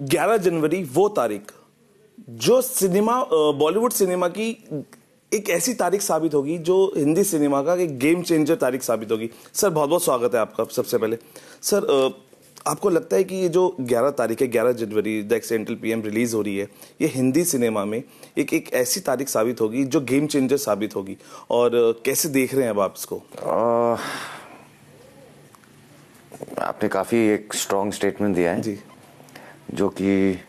11 जनवरी वो तारीख जो सिनेमा बॉलीवुड सिनेमा की एक ऐसी तारीख साबित होगी जो हिंदी सिनेमा का एक गेम चेंजर तारीख साबित होगी। सर बहुत बहुत स्वागत है आपका। सबसे पहले सर आपको लगता है कि ये जो 11 तारीख है, 11 जनवरी द एक्सीडेंटल पीएम रिलीज हो रही है, ये हिंदी सिनेमा में एक ऐसी तारीख साबित होगी जो गेम चेंजर साबित होगी, और कैसे देख रहे हैं अब आप इसको? आपने काफ़ी एक स्ट्रॉन्ग स्टेटमेंट दिया है जी, जो कि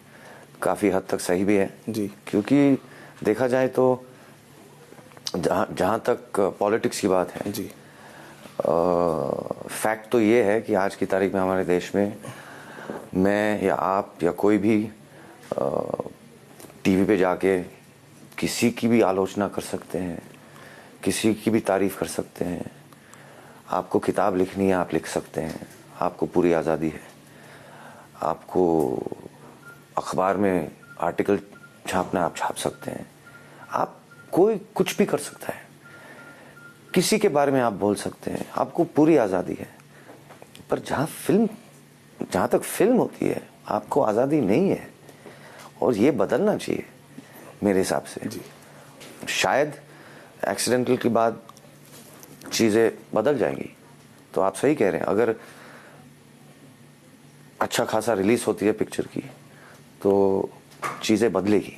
काफ़ी हद तक सही भी है जी, क्योंकि देखा जाए तो जहाँ तक पॉलिटिक्स की बात है जी, फैक्ट तो ये है कि आज की तारीख में हमारे देश में मैं या आप या कोई भी टीवी पे जाके किसी की भी आलोचना कर सकते हैं, किसी की भी तारीफ कर सकते हैं। आपको किताब लिखनी है, आप लिख सकते हैं, आपको पूरी आज़ादी है। आपको अखबार में आर्टिकल छापना, आप छाप सकते हैं। आप कोई कुछ भी कर सकता है, किसी के बारे में आप बोल सकते हैं, आपको पूरी आज़ादी है। पर जहाँ तक फिल्म होती है, आपको आज़ादी नहीं है, और ये बदलना चाहिए मेरे हिसाब से। जी। शायद एक्सीडेंटल के बाद चीज़ें बदल जाएंगी। तो आप सही कह रहे हैं, अगर अच्छा खासा रिलीज होती है पिक्चर की तो चीज़ें बदलेगी।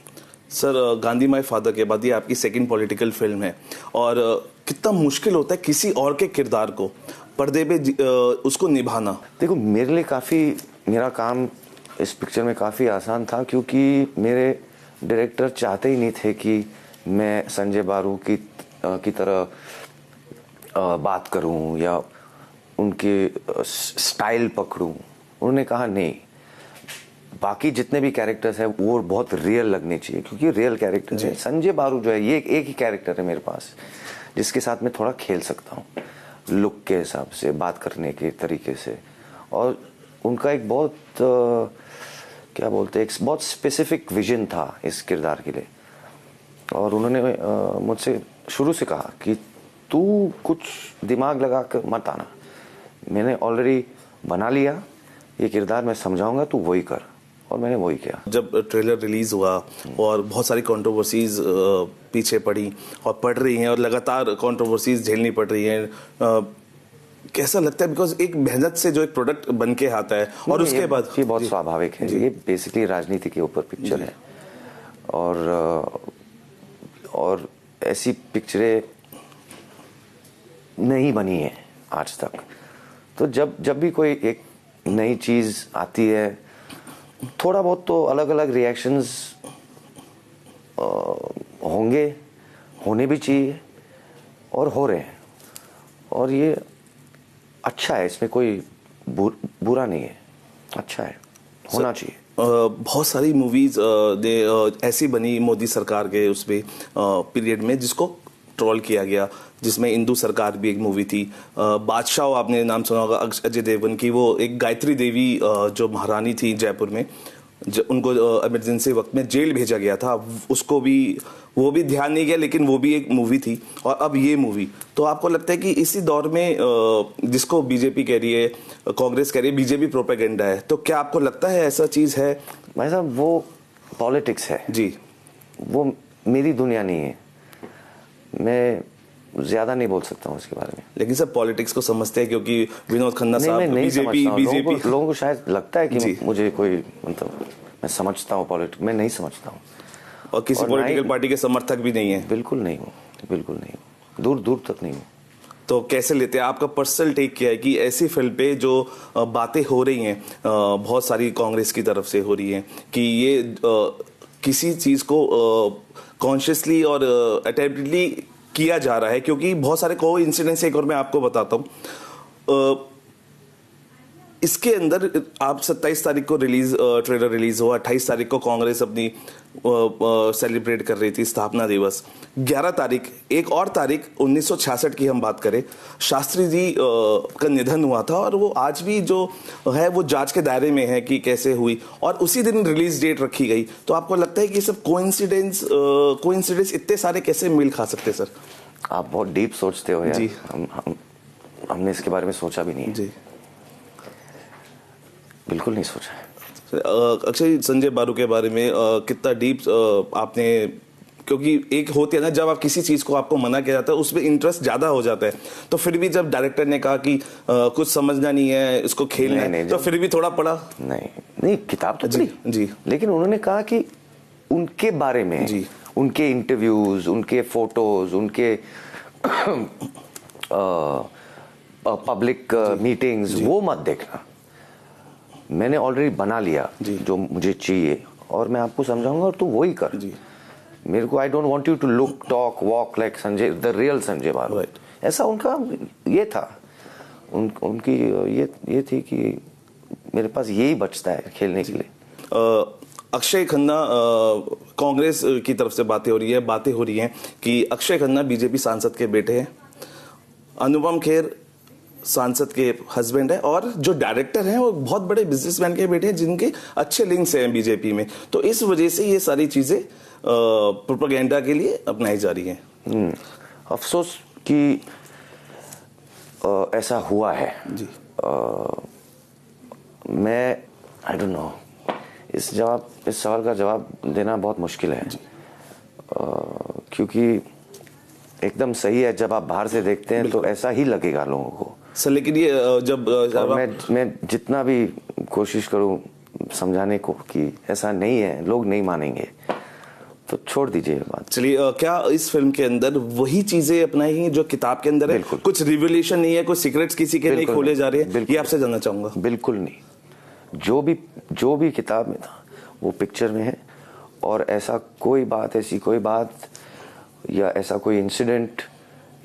सर गांधी माय फादर के बाद ये आपकी सेकंड पॉलिटिकल फिल्म है, और कितना मुश्किल होता है किसी और के किरदार को पर्दे पे उसको निभाना। देखो, मेरे लिए मेरा काम इस पिक्चर में काफ़ी आसान था क्योंकि मेरे डायरेक्टर चाहते ही नहीं थे कि मैं संजय बारू की तरह बात करूं या उनके स्टाइल पकड़ूं। उन्होंने कहा नहीं, बाकी जितने भी कैरेक्टर्स हैं वो बहुत रियल लगने चाहिए क्योंकि रियल कैरेक्टर है। संजय बारू जो है ये एक ही कैरेक्टर है मेरे पास जिसके साथ मैं थोड़ा खेल सकता हूँ, लुक के हिसाब से, बात करने के तरीके से। और उनका एक बहुत क्या बोलते हैं, एक बहुत स्पेसिफिक विजन था इस किरदार के लिए। और उन्होंने मुझसे शुरू से कहा कि तू कुछ दिमाग लगा कर मत आना, मैंने ऑलरेडी बना लिया ये किरदार, मैं समझाऊंगा, तू वही कर। और मैंने वही किया। जब ट्रेलर रिलीज हुआ और बहुत सारी कंट्रोवर्सीज पीछे पड़ी और पड़ रही हैं और लगातार कंट्रोवर्सीज झेलनी पड़ रही हैं, कैसा लगता है? बिकॉज एक मेहनत से जो एक प्रोडक्ट बन के आता है और उसके बाद ये बहुत स्वाभाविक है। ये बेसिकली राजनीति के ऊपर पिक्चर है, और ऐसी पिक्चरें नहीं बनी है आज तक। तो जब भी कोई एक नई चीज आती है, थोड़ा बहुत तो अलग अलग रिएक्शंस होने भी चाहिए, और हो रहे हैं। और ये अच्छा है, इसमें कोई बुरा नहीं है, अच्छा है, होना चाहिए। बहुत सारी मूवीज ऐसी बनी मोदी सरकार के उसमें पीरियड में जिसको ट्रोल किया गया, जिसमें इंदू सरकार भी एक मूवी थी। बादशाह, आपने नाम सुना होगा अजय देवगन की। वो एक गायत्री देवी जो महारानी थी जयपुर में, उनको इमरजेंसी वक्त में जेल भेजा गया था, उसको भी वो भी ध्यान नहीं गया, लेकिन वो भी एक मूवी थी। और अब ये मूवी, तो आपको लगता है कि इसी दौर में जिसको बीजेपी कह रही है, कांग्रेस कह रही है बीजेपी प्रोपेगेंडा है, तो क्या आपको लगता है ऐसा चीज है? भाई साहब, वो पॉलिटिक्स है जी, वो मेरी दुनिया नहीं है, मैं ज्यादा नहीं बोल सकता हूँ उसके बारे में। लेकिन सर पॉलिटिक्स को समझते हैं क्योंकि विनोद खन्ना साहब बीजेपी लोगों को शायद लगता है कि मुझे कोई, मतलब मैं समझता हूँ पॉलिटिक्स, मैं नहीं समझता हूँ। और किसी पॉलिटिकल पार्टी के समर्थक भी नहीं है? बिल्कुल नहीं हूँ, बिल्कुल नहीं हूँ, दूर दूर तक नहीं हूँ। तो कैसे लेते हैं? आपका पर्सनल टेक क्या है कि ऐसी फिल्म पे जो बातें हो रही हैं बहुत सारी कांग्रेस की तरफ से हो रही हैं कि ये किसी चीज को कॉन्शियसली और अटेम्प्टेडली किया जा रहा है, क्योंकि बहुत सारे को इंसिडेंट्स, एक और मैं आपको बताता हूँ। इसके अंदर आप 27 तारीख को ट्रेलर रिलीज हुआ, 28 तारीख को कांग्रेस अपनी सेलिब्रेट कर रही थी स्थापना दिवस। 11 तारीख, एक और तारीख 1966 की हम बात करें, शास्त्री जी का निधन हुआ था, और वो आज भी जो है वो जांच के दायरे में है कि कैसे हुई, और उसी दिन रिलीज डेट रखी गई। तो आपको लगता है कि सब कोइंसिडेंस इतने सारे कैसे मिल खा सकते? सर आप बहुत डीप सोचते हो यार। जी, हमने इसके बारे में सोचा भी नहीं है। जी, बिल्कुल नहीं सोचा है। अक्षय, संजय बारू के बारे में कितना डीप आपने, क्योंकि एक होती है ना जब आप किसी चीज को आपको मना किया जाता है उसमें इंटरेस्ट ज्यादा हो जाता है, तो फिर भी जब डायरेक्टर ने कहा कि कुछ समझना नहीं है, इसको खेलना है, तो फिर भी थोड़ा पढ़ा? नहीं, किताब तो पढ़ी जी, लेकिन उन्होंने कहा कि उनके बारे में जी, उनके इंटरव्यूज, उनके फोटोज, उनके पब्लिक मीटिंग्स वो मत देखना। मैंने ऑलरेडी बना लिया जो मुझे चाहिए और मैं आपको समझाऊंगा और तू वही कर। जी, मेरे को I don't want you to look talk walk like Sanjay, the real Sanjay Baru. ऐसा उनका ये था, उनकी ये थी कि मेरे पास यही बचता है खेलने के लिए। अक्षय खन्ना, कांग्रेस की तरफ से बातें हो रही हैं कि अक्षय खन्ना बीजेपी सांसद के बेटे हैं, अनुपम खेर सांसद के हस्बैंड है, और जो डायरेक्टर हैं वो बहुत बड़े बिजनेसमैन के बेटे हैं जिनके अच्छे लिंक्स हैं बीजेपी में। तो इस वजह से ये सारी चीजें प्रोपेगेंडा के लिए अपनाई जा रही हैं। अफसोस कि ऐसा हुआ है जी। मैं आई डोंट नो, इस सवाल का जवाब देना बहुत मुश्किल है क्योंकि एकदम सही है, जब आप बाहर से देखते हैं तो ऐसा ही लगेगा लोगों को सर। लेकिन ये जब मैं जितना भी कोशिश करूं समझाने को कि ऐसा नहीं है, लोग नहीं मानेंगे, तो छोड़ दीजिए बात। चलिए, क्या इस फिल्म के अंदर वही चीजें अपनाई हैं जो किताब के अंदर है? कुछ रिवोल्यूशन नहीं है, कुछ सीक्रेट्स किसी के नहीं खोले जा रहे हैं, ये आपसे जानना चाहूंगा। बिल्कुल नहीं, जो भी किताब में था वो पिक्चर में है, और ऐसा कोई बात या ऐसा कोई इंसिडेंट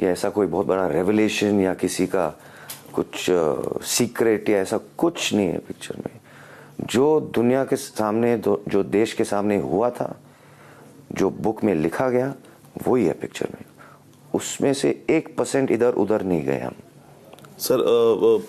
या ऐसा कोई बहुत बड़ा रेवलेशन या किसी का कुछ सीक्रेट या ऐसा कुछ नहीं है पिक्चर में। जो दुनिया के सामने, जो देश के सामने हुआ था, जो बुक में लिखा गया, वही है पिक्चर में। उसमें से 1% इधर उधर नहीं गए हम। सर,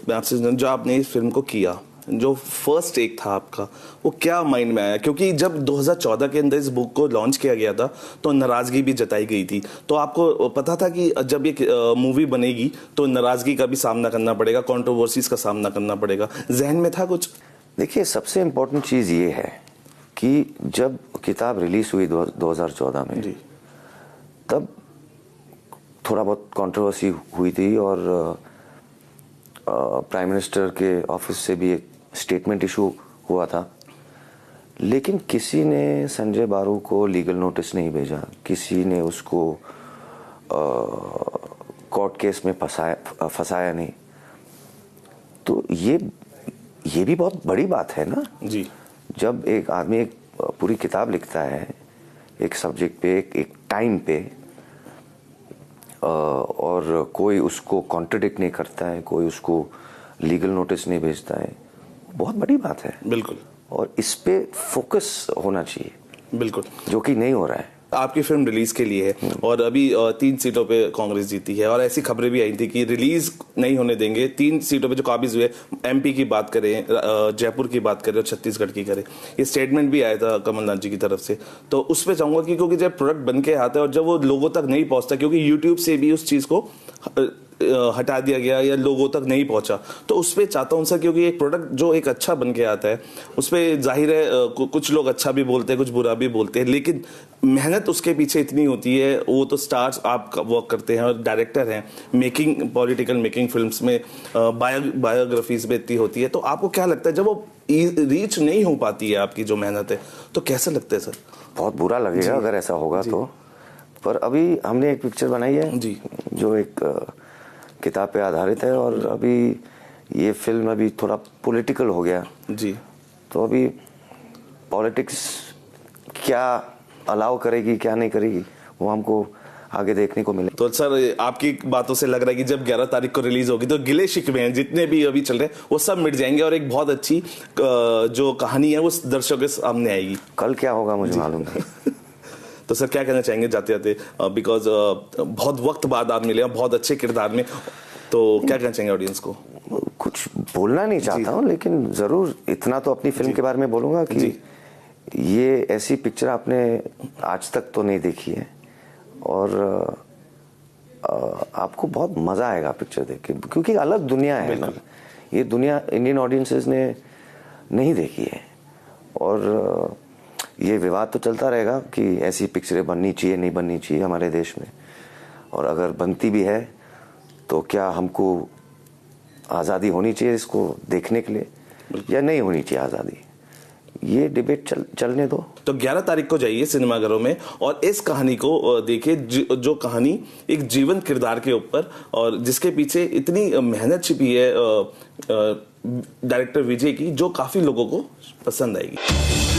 मैं आपसे जो आपने इस फिल्म को किया, जो फर्स्ट टेक था आपका, वो क्या माइंड में आया? क्योंकि जब 2014 के अंदर इस बुक को लॉन्च किया गया था तो नाराजगी भी जताई गई थी, तो आपको पता था कि जब ये मूवी बनेगी तो नाराजगी का भी सामना करना पड़ेगा, कंट्रोवर्सीज का सामना करना पड़ेगा, जहन में था कुछ? देखिए, सबसे इम्पोर्टेंट चीज ये है कि जब किताब रिलीज हुई 2014 में जी, तब थोड़ा बहुत कंट्रोवर्सी हुई थी और प्राइम मिनिस्टर के ऑफिस से भी एक स्टेटमेंट इशू हुआ था, लेकिन किसी ने संजय बारू को लीगल नोटिस नहीं भेजा, किसी ने उसको कोर्ट केस में फंसाया नहीं। तो ये भी बहुत बड़ी बात है ना जी। जब एक आदमी एक पूरी किताब लिखता है एक सब्जेक्ट पे, एक टाइम पे, और कोई उसको कॉन्ट्रडिक्ट नहीं करता है, कोई उसको लीगल नोटिस नहीं भेजता है, बहुत बड़ी बात है। बिल्कुल। और इस पे फोकस होना चाहिए, बिल्कुल, जो कि नहीं हो रहा है। आपकी फिल्म रिलीज के लिए है और अभी 3 सीटों पे कांग्रेस जीती है, और ऐसी खबरें भी आई थी कि रिलीज नहीं होने देंगे। 3 सीटों पे जो काबिज हुए, एमपी की बात करें, जयपुर की बात करें और छत्तीसगढ़ की करें, ये स्टेटमेंट भी आया था कमलनाथ जी की तरफ से। तो उस पर चाहूंगा कि क्योंकि जब प्रोडक्ट बन के आता है और जब वो लोगों तक नहीं पहुंचता, क्योंकि यूट्यूब से भी उस चीज को हटा दिया गया या लोगों तक नहीं पहुंचा, तो उस पर चाहता हूं सर, क्योंकि एक प्रोडक्ट जो एक अच्छा बन के आता है उस पर जाहिर है कुछ लोग अच्छा भी बोलते हैं, कुछ बुरा भी बोलते हैं, लेकिन मेहनत उसके पीछे इतनी होती है। वो तो स्टार्स आप वर्क करते हैं और डायरेक्टर हैं, मेकिंग पॉलिटिकल मेकिंग फिल्म्स में, बायोग्राफीज में इतनी होती है। तो आपको क्या लगता है जब वो रीच नहीं हो पाती है आपकी जो मेहनत है, तो कैसा लगता है सर? बहुत बुरा लगेगा अगर ऐसा होगा तो। पर अभी हमने एक पिक्चर बनाई है जी, जो एक किताब पे आधारित है, और अभी ये फिल्म अभी थोड़ा पॉलिटिकल हो गया जी। तो अभी पॉलिटिक्स क्या अलाउ करेगी क्या नहीं करेगी वो हमको आगे देखने को मिले। तो सर, आपकी बातों से लग रहा है कि जब 11 तारीख को रिलीज होगी तो गिले शिकवे हैं जितने भी अभी चल रहे हैं वो सब मिट जाएंगे और एक बहुत अच्छी जो कहानी है वो दर्शकों के सामने आएगी। कल क्या होगा मुझे मालूम नहीं। तो सर, क्या कहना चाहेंगे जाते जाते, बिकॉज बहुत वक्त बाद आप मिले, बहुत अच्छे किरदार में, तो क्या कहना चाहेंगे ऑडियंस को? कुछ बोलना नहीं चाहता हूँ, लेकिन जरूर इतना तो अपनी फिल्म के बारे में बोलूंगा कि ये ऐसी पिक्चर आपने आज तक तो नहीं देखी है, और आपको बहुत मजा आएगा पिक्चर देख के, क्योंकि अलग दुनिया है ना। ये दुनिया इंडियन ऑडियंसेस ने नहीं देखी है, और ये विवाद तो चलता रहेगा कि ऐसी पिक्चरें बननी चाहिए नहीं बननी चाहिए हमारे देश में, और अगर बनती भी है तो क्या हमको आज़ादी होनी चाहिए इसको देखने के लिए या नहीं होनी चाहिए आज़ादी, ये डिबेट चलने दो। तो 11 तारीख को जाइए सिनेमाघरों में और इस कहानी को देखिए, जो कहानी एक जीवन किरदार के ऊपर और जिसके पीछे इतनी मेहनत छिपी है डायरेक्टर विजय की, जो काफी लोगों को पसंद आएगी।